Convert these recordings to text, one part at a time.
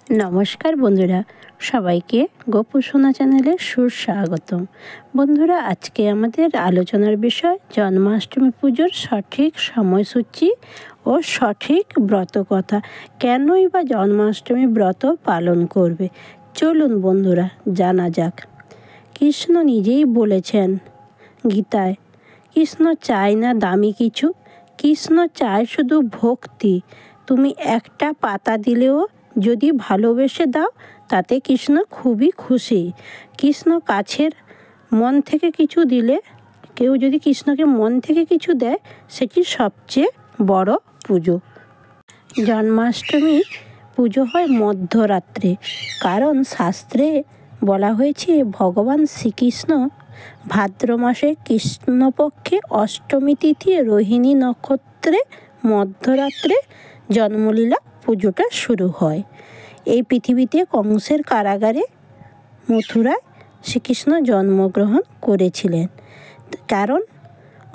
নমস্কার বন্ধুরা, সবাইকে গোপু সোনা চ্যানেলে সুস্বাগতম। বন্ধুরা, আজকে আমাদের আলোচনার বিষয় জন্মাষ্টমী পুজোর সঠিক সময়সূচি ও সঠিক ব্রত কথা। কেনই বা জন্মাষ্টমী ব্রত পালন করবে, চলুন বন্ধুরা জানা যাক। কৃষ্ণ নিজেই বলেছেন গীতায়, কৃষ্ণ চায় না দামি কিছু, কৃষ্ণ চায় শুধু ভক্তি। তুমি একটা পাতা দিলেও যদি ভালোবেসে দাও, তাতে কৃষ্ণ খুবই খুশি। কৃষ্ণ কাছের মন থেকে কিছু দিলে, কেউ যদি কৃষ্ণকে মন থেকে কিছু দেয়, সেটি সবচেয়ে বড় পুজো। জন্মাষ্টমী পুজো হয় মধ্যরাত্রে, কারণ শাস্ত্রে বলা হয়েছে ভগবান শ্রীকৃষ্ণ ভাদ্র মাসে কৃষ্ণপক্ষে অষ্টমী তিথি রোহিণী নক্ষত্রে মধ্যরাত্রে জন্মলীলা পুজোটা শুরু হয়। এই পৃথিবীতে কংসের কারাগারে মথুরায় শ্রীকৃষ্ণ জন্মগ্রহণ করেছিলেন, কারণ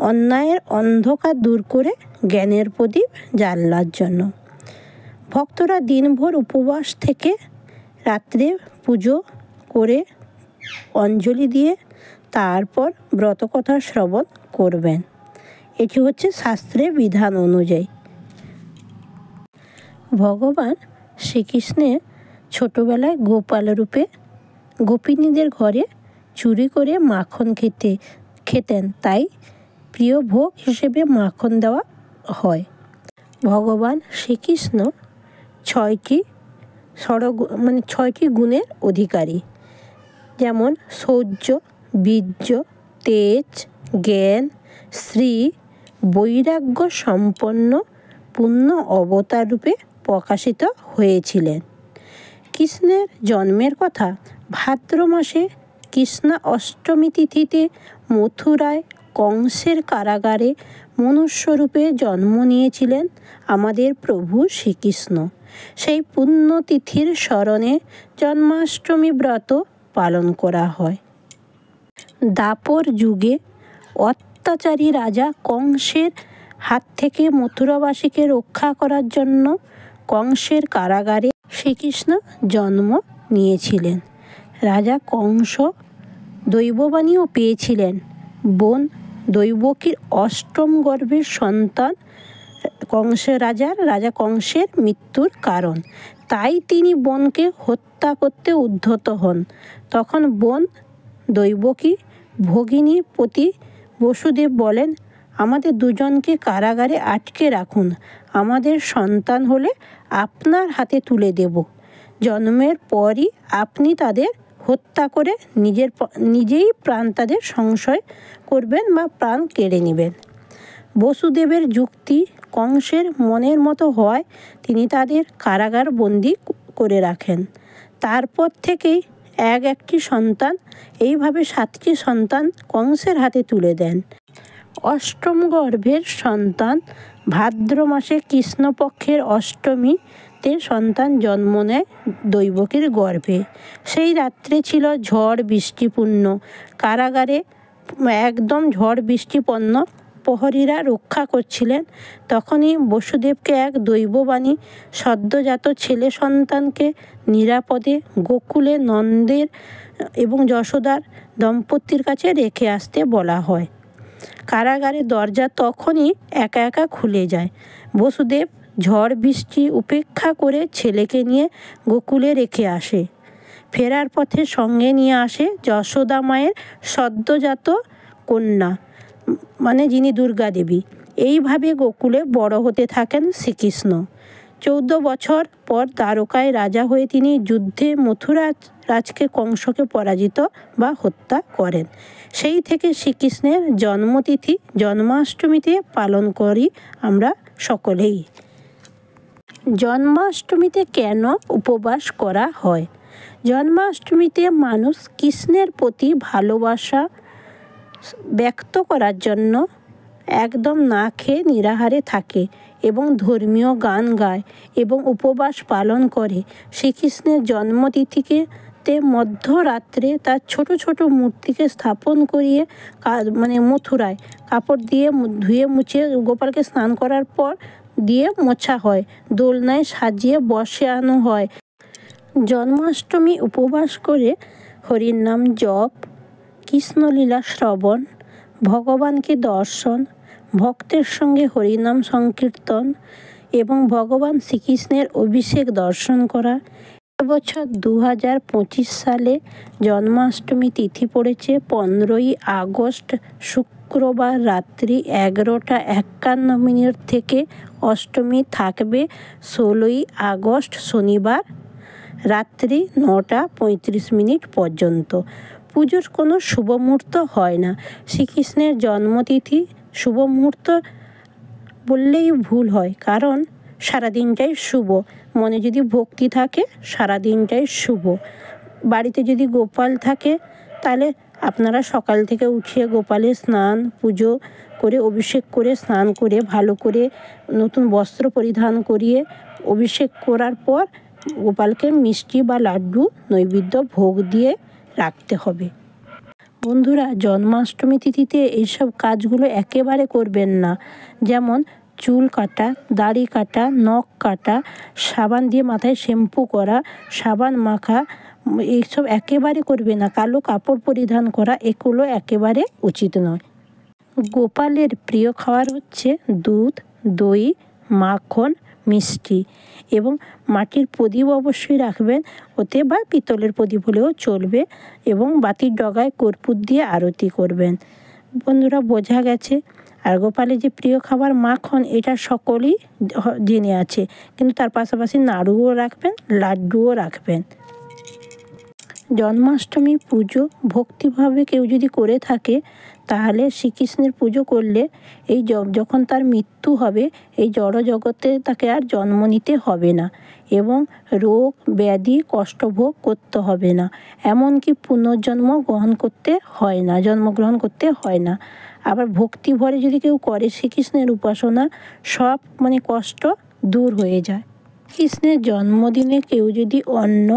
অন্যায়ের অন্ধকার দূর করে জ্ঞানের প্রদীপ জ্বালার জন্য। ভক্তরা দিনভর উপবাস থেকে রাত্রে পুজো করে অঞ্জলি দিয়ে তারপর ব্রতকথা শ্রবণ করবেন। এটি হচ্ছে শাস্ত্রের বিধান অনুযায়ী। ভগবান শ্রীকৃষ্ণের ছোটোবেলায় গোপাল রূপে গোপিনীদের ঘরে চুরি করে মাখন খেতেন, তাই প্রিয় ভোগ হিসেবে মাখন দেওয়া হয়। ভগবান শ্রীকৃষ্ণ ছয়টি গুণের অধিকারী, যেমন শৌর্য, বীর্য, তেজ, জ্ঞান, শ্রী, বৈরাগ্য সম্পন্ন পূর্ণ অবতার রূপে প্রকাশিত হয়েছিলেন। কৃষ্ণের জন্মের কথা ভাদ্র মাসে কৃষ্ণ অষ্টমী তিথিতে মথুরায় কংসের কারাগারে মনুষ্যরূপে জন্ম নিয়েছিলেন আমাদের প্রভু শ্রীকৃষ্ণ। সেই পুণ্যতিথির স্মরণে জন্মাষ্টমী ব্রত পালন করা হয়। দ্বাপর যুগে অত্যাচারী রাজা কংসের হাত থেকে মথুরাবাসীকে রক্ষা করার জন্য কংসের কারাগারে শ্রীকৃষ্ণ জন্ম নিয়েছিলেন। রাজা কংস দৈববাণীও পেয়েছিলেন, বোন দৈবকীর অষ্টম গর্ভের সন্তান রাজা কংসের মৃত্যুর কারণ, তাই তিনি বোনকে হত্যা করতে উদ্যত হন। তখন বোন দৈবকী ভগিনী প্রতি বসুদেব বলেন, আমাদের দুজনকে কারাগারে আটকে রাখুন, আমাদের সন্তান হলে আপনার হাতে তুলে দেব। জন্মের পরই আপনি তাদের হত্যা করে নিজেই প্রাণ তাদের সংশয় করবেন বা প্রাণ কেড়ে নেবেন। বসুদেবের যুক্তি কংসের মনের মতো হয়, তিনি তাদের কারাগার বন্দি করে রাখেন। তারপর থেকেই একটি সন্তান, এইভাবে 7টি সন্তান কংসের হাতে তুলে দেন। অষ্টম গর্ভের সন্তান ভাদ্র মাসে কৃষ্ণপক্ষের অষ্টমীতে সন্তান জন্ম নেয় দৈবকীর গর্ভে। সেই রাত্রে ছিল ঝড় বৃষ্টিপূর্ণ, কারাগারে একদম ঝড় বৃষ্টিপন্ন, প্রহরীরা রক্ষা করছিলেন। তখনই বসুদেবকে এক দৈববাণী সদ্যজাত ছেলে সন্তানকে নিরাপদে গোকুলে নন্দের এবং যশোদার দম্পতির কাছে রেখে আসতে বলা হয়। কারাগারের দরজা তখনই একা একা খুলে যায়। বসুদেব ঝড় বৃষ্টি উপেক্ষা করে ছেলেকে নিয়ে গোকুলে রেখে আসে। ফেরার পথে সঙ্গে নিয়ে আসে যশোদা মায়ের সদ্যজাত কন্যা, যিনি দুর্গা দেবী। এইভাবে গোকুলে বড় হতে থাকেন শ্রীকৃষ্ণ। 14 বছর পর দ্বারকায় রাজা হয়ে তিনি যুদ্ধে মথুরা রাজকে কংসকে পরাজিত বা হত্যা করেন। সেই থেকে শ্রীকৃষ্ণের জন্মতিথি জন্মাষ্টমীতে পালন করি আমরা সকলেই। জন্মাষ্টমীতে কেন উপবাস করা হয়? জন্মাষ্টমীতে মানুষ কৃষ্ণের প্রতি ভালোবাসা ব্যক্ত করার জন্য একদম না খেয়ে নিরাহারে থাকে এবং ধর্মীয় গান গায় এবং উপবাস পালন করে। শ্রীকৃষ্ণের জন্মতিথিকে মধ্যরাত্রে তার ছোট ছোট মূর্তিকে স্থাপন করিয়ে মথুরায় কাপড় দিয়ে ধুয়ে মুছে গোপালকে স্নান করার পর দিয়ে মোছা হয়, দোলনায় সাজিয়ে বসানো হয়। জন্মাষ্টমী উপবাস করে হরির নাম জপ, কৃষ্ণলীলা শ্রবণ, ভগবানকে দর্শন, ভক্তের সঙ্গে হরিনাম সংকীর্তন এবং ভগবান শ্রীকৃষ্ণের অভিষেক দর্শন করা। এবছর 2025 সালে জন্মাষ্টমী তিথি পড়েছে 15ই আগস্ট শুক্রবার রাত্রি 11:51 থেকে। অষ্টমী থাকবে 16ই আগস্ট শনিবার রাত্রি 9:35 পর্যন্ত। পুজোর কোনো শুভ মুহূর্ত হয় না। শ্রীকৃষ্ণের জন্মতিথি শুভ মুহূর্ত বললেই ভুল হয়, কারণ সারাদিনটাই শুভ। মনে যদি ভক্তি থাকে সারাদিনটাই শুভ। বাড়িতে যদি গোপাল থাকে তাহলে আপনারা সকাল থেকে উঠিয়ে গোপালের স্নান পুজো করে অভিষেক করে স্নান করে ভালো করে নতুন বস্ত্র পরিধান করিয়ে অভিষেক করার পর গোপালকে মিষ্টি বা লাড্ডু নৈবেদ্য ভোগ দিয়ে রাখতে হবে। বন্ধুরা, জন্মাষ্টমী তিথিতে এইসব কাজগুলো একেবারে করবেন না। যেমন চুল কাটা, দাড়ি কাটা, নখ কাটা, সাবান দিয়ে মাথায় শ্যাম্পু করা, সাবান মাখা, এইসব একেবারে করবে না। কালো কাপড় পরিধান করা এগুলো একেবারে উচিত নয়। গোপালের প্রিয় খাবার হচ্ছে দুধ, দই, মাখন, মিষ্টি এবং মাটির প্রদীপ অবশ্যই রাখবেন ওতে, বা পিতলের প্রদীপ হলেও চলবে, এবং বাতির ডগায় কর্পূর দিয়ে আরতি করবেন। বন্ধুরা, বোঝা গেছে? আর গোপালের যে প্রিয় খাবার মাখন, এটা সকলেই জেনে আছে, কিন্তু তার পাশাপাশি নাড়ুও রাখবেন, লাড্ডুও রাখবেন। জন্মাষ্টমী পুজো ভক্তিভাবে কেউ যদি করে থাকে তাহলে শ্রীকৃষ্ণের পুজো করলে এই যখন তার মৃত্যু হবে এই জড় জগতে তাকে আর জন্ম নিতে হবে না, এবং রোগ ব্যাধি কষ্টভোগ করতে হবে না, এমনকি পুনর্জন্ম জন্মগ্রহণ করতে হয় না। আবার ভক্তি ভরে যদি কেউ করে শ্রীকৃষ্ণের উপাসনা, সব কষ্ট দূর হয়ে যায়। কৃষ্ণের জন্মদিনে কেউ যদি অন্ন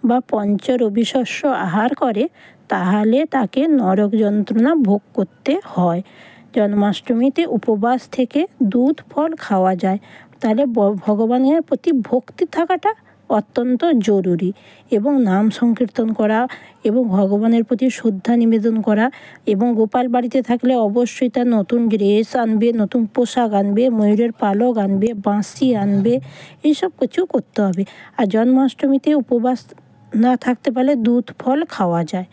বা পঞ্চরবি শস্য আহার করে তাহলে তাকে নরক যন্ত্রণা ভোগ করতে হয়। জন্মাষ্টমীতে উপবাস থেকে দুধ ফল খাওয়া যায়। তাহলে ভগবানের প্রতি ভক্তি থাকাটা অত্যন্ত জরুরি, এবং নাম সংকীর্তন করা এবং ভগবানের প্রতি শ্রদ্ধা নিবেদন করা, এবং গোপাল বাড়িতে থাকলে অবশ্যই তার নতুন ড্রেস আনবে, নতুন পোশাক আনবে, ময়ূরের পালক আনবে, বাঁশি আনবে, এইসব কিছু করতে হবে। আর জন্মাষ্টমীতে উপবাস না থাকতে পারলে দুধ ফল খাওয়া যায়।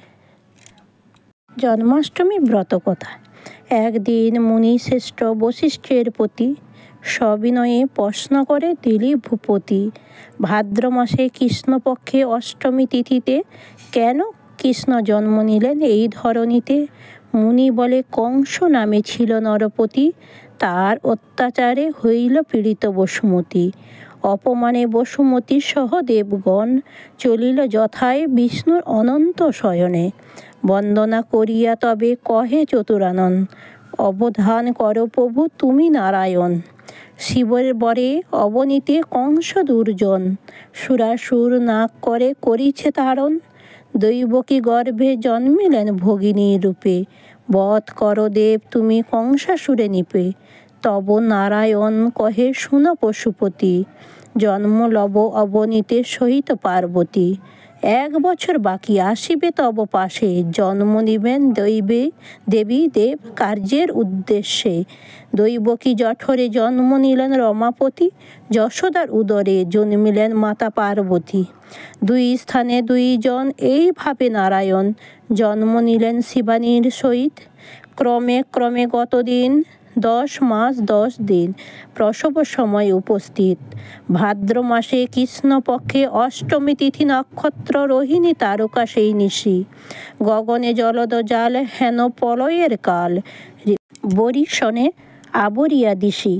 জন্মাষ্টমী ব্রত কথা। একদিন মুনিশ্রেষ্ঠ বশিষ্ঠের প্রতি সবিনয়ে প্রশ্ন করে দিলীপ ভূপতি, ভাদ্র মাসে কৃষ্ণপক্ষে অষ্টমী তিথিতে কেন কৃষ্ণ জন্ম নিলেন এই ধরণীতে? মুনি বলে, কংস নামে ছিল নরপতি, তার অত্যাচারে হইল পীড়িত বসুমতী। অপমানে বসুমতী সহ দেবগণ চলিল যথায় বিষ্ণুর অনন্ত শয়নে। বন্দনা করিয়া তবে কহে চতুরানন, অবধান কর প্রভু তুমি নারায়ণ। শিবের বরে অবনীতে কংস দুর্জন, সুরাসুর নাক করে করিছে তারণ। দৈবকী গর্ভে জন্মিলেন ভগিনী রূপে, বধ কর দেব তুমি কংসাসুরে নিপে। তব নারায়ণ কহে শুন পশুপতি, জন্ম লব অবনীতে সহিত পার্বতী। 1 বছর বাকি আসিবে তব পাশে, জন্ম নিবেন দেবী দেব কার্যের উদ্দেশ্যে। দৈবকী জঠরে জন্ম নিলেন রমাপতি, যশোদার উদরে জন্মিলেন মাতা পার্বতী। 2 স্থানে 2 জন এইভাবে নারায়ণ, জন্ম নিলেন শিবানীর সহিত। ক্রমে ক্রমে গতদিন 10 মাস 10 দিন, প্রসব সময় উপস্থিত। ভাদ্র মাসে কৃষ্ণপক্ষে অষ্টমী তিথি নক্ষত্র রোহিণী তারকা সেই নিশি। গগনে জলদ জাল হেন প্রলয়ের কাল, বরিশনে আবরিয়া দিশি।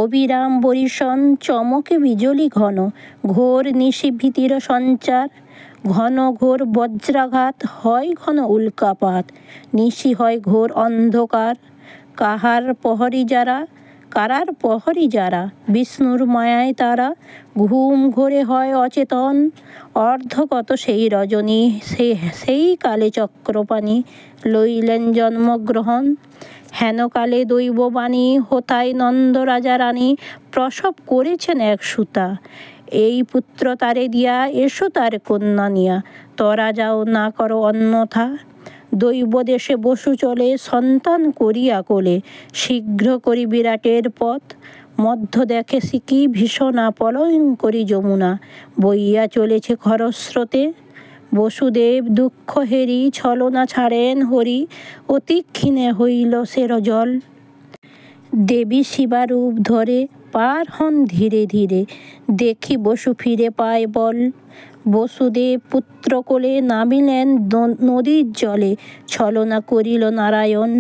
অবিরাম বরিশন চমকে বিজলি ঘন, ঘোর নিশি ভীতির সঞ্চার। ঘন ঘোর বজ্রাঘাত হয় ঘন উল্কাপাত, নিশি হয় ঘোর অন্ধকার। কারার প্রহরী যারা, বিষ্ণুর মায়ায় তারা। ঘুম ঘোরে হয় অচেতন, অর্ধগত সেই রজনী। সেই কালে চক্রপাণি লইলেন জন্মগ্রহণ। হেনকালে দৈববাণী হোতায় নন্দ রাজা রানী, প্রসব করেছেন 1 সুতা। এই পুত্র তারে দিয়া, এসো তার কন্যা নিয়া, তরা যাও না করো অন্যথা। দৈব দেশে বসু চলে, সন্তান করিয়া কোলে, শীঘ্র করি বিরাটের পথ। মধ্য দেখে সিকি ভীষণা, প্রলয়ঙ্করী যমুনা, বইয়া চলেছে খরস্রোতে। বসুদেব দুঃখ হেরি, ছলনা ছাড়েন হরি, অতিক্ষীণে হইল সেরজল। দেবী শিবা রূপ ধরে, পার হন ধীরে ধীরে, দেখি বসু ফিরে পায় বল। বসুদেব পুত্র কোলে নামিলেন নদীর জলে, ছলনা করিল নারায়ণ।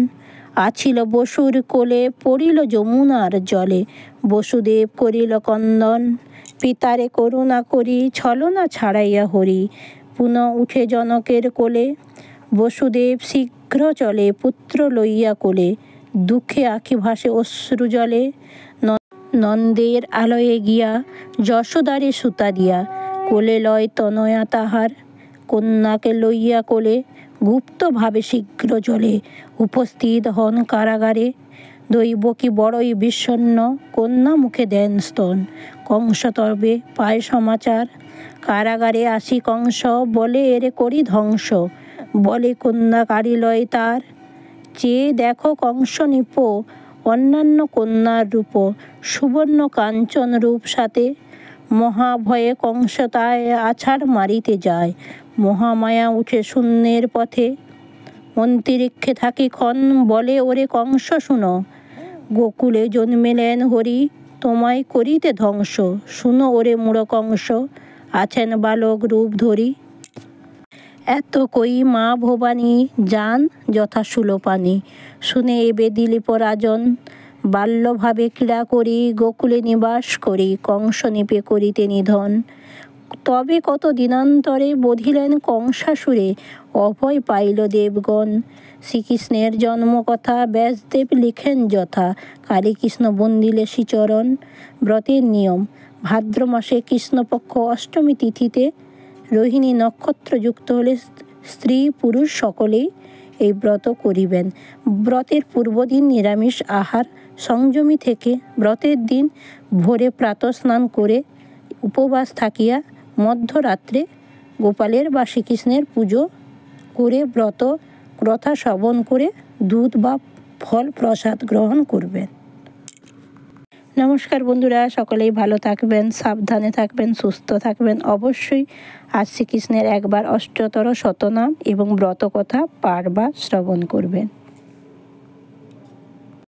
আছিল বসুর কোলে, পড়িল যমুনার জলে, বসুদেব করিল কন্দন। পিতারে করুণা করি, ছলনা ছাড়াইয়া হরি, পুনঃ উঠে জনকের কোলে। বসুদেব শীঘ্র চলে, পুত্র লইয়া কোলে, দুঃখে আঁখি ভাসে অশ্রু জলে। নন্দের আলয়ে গিয়া, যশোদারে সুতা দিয়া, কোলে লয় তনয়া তাহার। কন্যাকে লইয়া কোলে, গুপ্তভাবে শীঘ্র চলে, উপস্থিত হন কারাগারে। দৈবকী বড়ই বিষণ্ণ, কন্যা মুখে দেন স্তন, কংস তবে পায় সমাচার। কারাগারে আসি কংস, বলে এরে করি ধ্বংস, বলে কন্যা কাড়ি লয় তার। চেয়ে দেখো কংস নিপ, অন্যান্য কন্যার রূপ, সুবর্ণ কাঞ্চন রূপ সাথে। মহাভয়ে কংস তায় আছাড় মারিতে যায়, মহামায়া উঠে শূন্যের পথে। অন্তরিক্ষে থাকি ক্ষণ, বলে ওরে কংস শুনো, গোকুলে জন্মিলেন হরি, তোমায় করিতে ধ্বংস। শুনো ওরে মূঢ় কংস, আছেন বালক রূপ ধরি। এত কই মা ভবানী, যান যথা শূলপাণি, শুনে এবে দিলীপ রাজন। বাল্যভাবে ক্রীড়া করি, গোকুলে নিবাস করি, কংস নিপে করিতে নিধন। তবে কত দিনান্তরে বধিলেন কংসাসুরে, অভয় পাইল দেবগণ। শ্রীকৃষ্ণের জন্মকথা ব্যাসদেব লিখেন যথা, কালীকৃষ্ণ বন্দিলে শ্রীচরণ। ব্রতের নিয়ম: ভাদ্র মাসে কৃষ্ণপক্ষ অষ্টমী তিথিতে, রোহিণী নক্ষত্র যুক্ত হলে স্ত্রী পুরুষ সকলেই এই ব্রত করিবেন। ব্রতের পূর্বদিন নিরামিষ আহার সংযমী থেকে ব্রতের দিন ভোরে প্রাতঃস্নান করে উপবাস থাকিয়া মধ্যরাত্রে গোপালের বা শ্রীকৃষ্ণের পুজো করে ব্রত কথা শ্রবণ করে দুধ বা ফল প্রসাদ গ্রহণ করবেন। নমস্কার বন্ধুরা, সকলেই ভালো থাকবেন, সাবধানে থাকবেন, সুস্থ থাকবেন। অবশ্যই আজ শ্রীকৃষ্ণের একবার অষ্টতর শতনাম এবং ব্রত কথা পাঠ বা শ্রবণ করবেন।